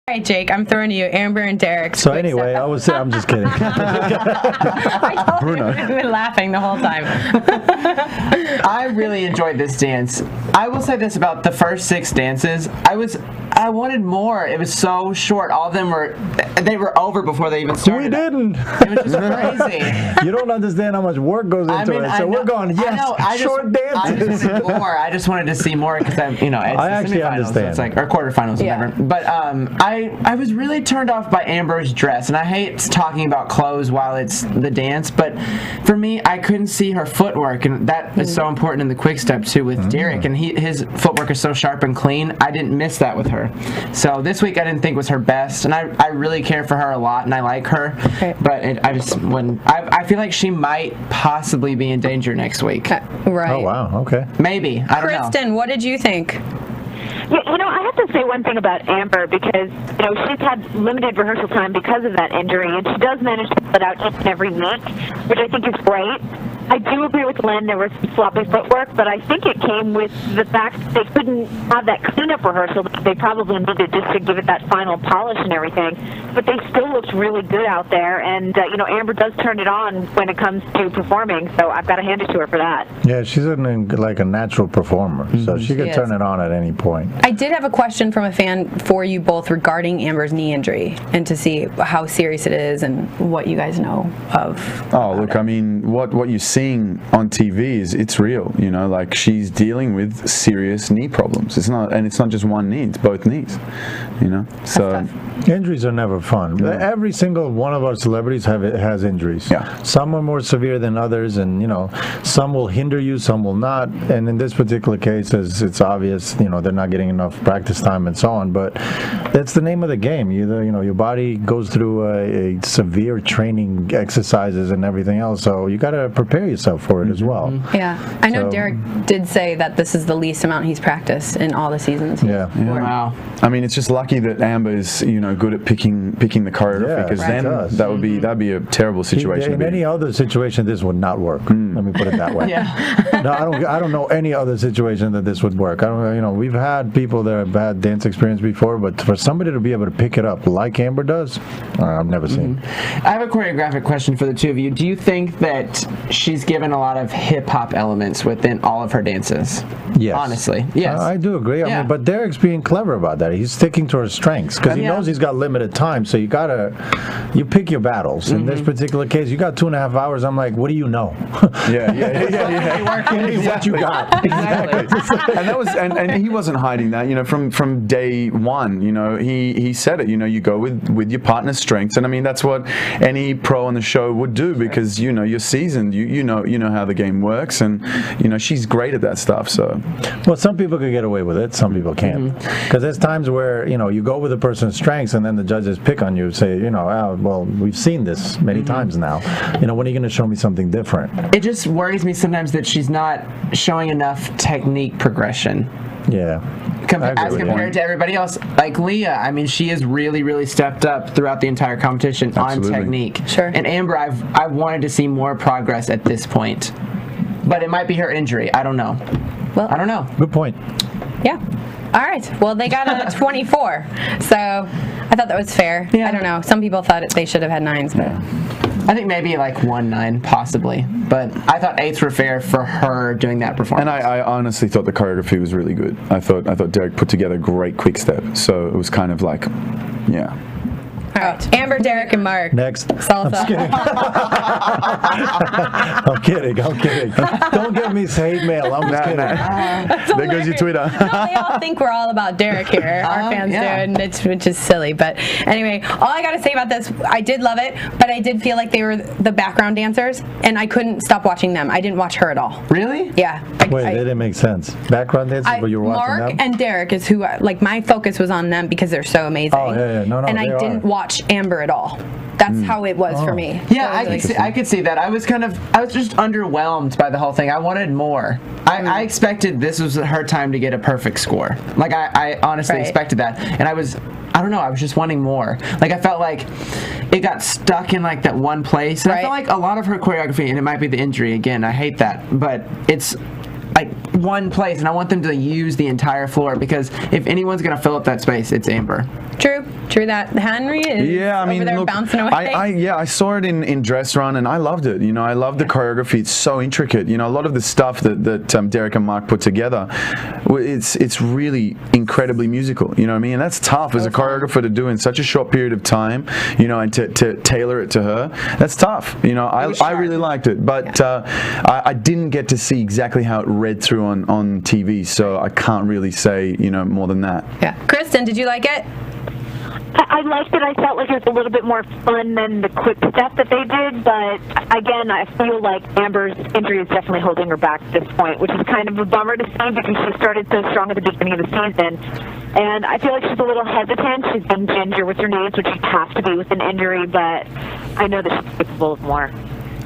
All right, Jake, I'm throwing to you, Amber and Derek. So anyway, I'm just kidding. I told you I've been laughing the whole time. I really enjoyed this dance. I will say this about the first 6 dances. I wanted more. It was so short. All of them were over before they even started. We didn't. It was just crazy. You don't understand how much work goes into it. So we're going, yes, short dances. I just wanted more. I just wanted to see more because it's I actually understand. So it's like, or quarterfinals, whatever. But I was really turned off by Amber's dress, and I hate talking about clothes while it's the dance, but for me, I couldn't see her footwork, and that is so important in the quick step too with Derek, and his footwork is so sharp and clean. I didn't miss that with her. So this week I didn't think was her best, and I really care for her a lot, and I like her, but I feel like she might possibly be in danger next week. Right. Oh wow. Okay. Maybe. I don't know. Kristyn, what did you think? Yeah, I have to say one thing about Amber because, she's had limited rehearsal time because of that injury, and she does manage to put out each and every week, which I think is great. I do agree with Lynn, there was some sloppy footwork, but I think it came with the fact that they couldn't have that cleanup rehearsal that they probably needed just to give it that final polish and everything. But they still looked really good out there, and, Amber does turn it on when it comes to performing, so I've got to hand it to her for that. Yeah, she's a natural performer, so she could turn it on at any point. I did have a question from a fan for you both regarding Amber's knee injury and to see how serious it is and what you guys know of. Oh, look, I mean, what you're seeing on TV it's real, like she's dealing with serious knee problems. It's not just one knee, it's both knees, So injuries are never fun. Yeah. Every single one of our celebrities has injuries. Yeah. Some are more severe than others, and some will hinder you, some will not. And in this particular case, as it's obvious, they're not getting enough practice time and so on. But that's the name of the game. Your body goes through a severe training exercises and everything else, so you got to prepare yourself for it as well. Yeah, I know Derek did say that this is the least amount he's practiced in all the seasons. Yeah. Wow. I mean, it's just lucky that Amber is good at picking the choreography, because then that'd be a terrible situation. In any other situation, this would not work. Let me put it that way. No, I don't know any other situation that this would work. We've had people that have had dance experience before, but for somebody to be able to pick it up like Amber does, I've never seen. I have a choreographic question for the two of you. Do you think that she's given a lot of hip-hop elements within all of her dances? Yes. Honestly, yes. I do agree. I mean, but Derek's being clever about that. He's sticking to her strengths because he knows he's got limited time, so you pick your battles. In this particular case, you got 2.5 hours. I'm like, what do you know? What you got? Exactly. And that was, and he wasn't hiding that. From day one. He said it. You go with your partner's strengths, and I mean that's what any pro on the show would do because you're seasoned. You know how the game works, and she's great at that stuff. So, well, some people could get away with it. Some people can't, because there's times where you go with a person's strengths, and then the judges pick on you, say well, we've seen this many times now. When are you going to show me something different? It just worries me sometimes that she's not showing enough technique progression. Yeah. As compared to everybody else. Like Leah, I mean, she has really, really stepped up throughout the entire competition on technique. Sure. And Amber, I've wanted to see more progress at this point. But it might be her injury. I don't know. Well, I don't know. Good point. Yeah. All right. Well, they got a 24. So I thought that was fair. Yeah. I don't know. Some people thought they should have had 9s, but... I think maybe like 1-9, possibly. But I thought 8s were fair for her doing that performance. And I honestly thought the choreography was really good. I thought Derek put together a great quick step. So it was kind of like, yeah. All right. Amber, Derek, and Mark. Next. Salsa. I'm kidding. Don't give me hate mail. I'm just kidding. There goes your Twitter. No, they all think we're all about Derek here. Our fans do, and which is silly. But anyway, all I got to say about this, I did love it, but I did feel like they were the background dancers, and I couldn't stop watching them. I didn't watch her at all. Really? Yeah. Wait, that didn't make sense. Background dancers, but you were watching Mark them? and Derek is who, my focus was on them because they're so amazing. Oh, yeah. No, and I didn't watch Amber at all. That's how it was for me. Yeah, I could see that. I was just underwhelmed by the whole thing. I wanted more. I expected this was her time to get a perfect score. Like I honestly expected that, and I don't know, I was just wanting more. Like I felt like it got stuck in like that one place. And I felt like a lot of her choreography, and it might be the injury again. I hate that, but it's like one place, and I want them to use the entire floor because if anyone's gonna fill up that space, it's Amber. True that. Henry is over there bouncing away. I saw it in Dress Run, and I loved it. I love the choreography. It's so intricate. A lot of the stuff that Derek and Mark put together, it's really incredibly musical. You know what I mean? And that's tough as a choreographer to do in such a short period of time. And to tailor it to her, that's tough. I really liked it, but I didn't get to see exactly how it read through on TV, so I can't really say more than that. Yeah, Kristyn, did you like it? I liked it. I felt like it was a little bit more fun than the quick step that they did, but again, I feel like Amber's injury is definitely holding her back at this point, which is kind of a bummer to see because she started so strong at the beginning of the season. And I feel like she's a little hesitant. She's been ginger with her knees, which you have to be with an injury, but I know that she's capable of more.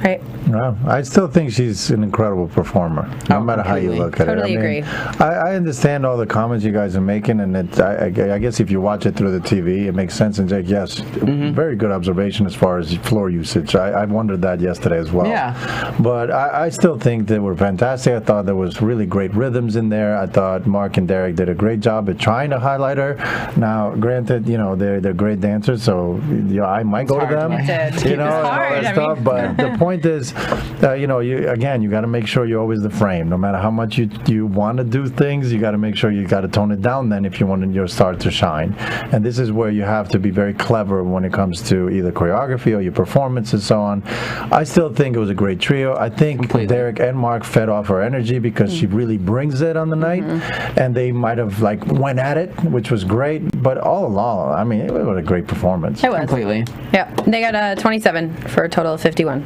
Right. Well, I still think she's an incredible performer, no matter how you look at it. Totally agree. I understand all the comments you guys are making, and I guess if you watch it through the TV, it makes sense. And Jake, yes, very good observation as far as floor usage. I wondered that yesterday as well. Yeah. But I still think they were fantastic. I thought there was really great rhythms in there. I thought Mark and Derek did a great job at trying to highlight her. Now, granted, they're great dancers, so I might go to them. It's and all hard. that stuff. But the point is, you got to make sure you're always the frame. No matter how much you want to do things, you got to make sure you got to tone it down then if you want your star to shine. And this is where you have to be very clever when it comes to either choreography or your performance and so on. I still think it was a great trio. I think Derek and Mark fed off her energy because she really brings it on the night, and they might have went at it, which was great. But all along, I mean, it was a great performance. It was. Completely. Yeah, they got a 27 for a total of 51.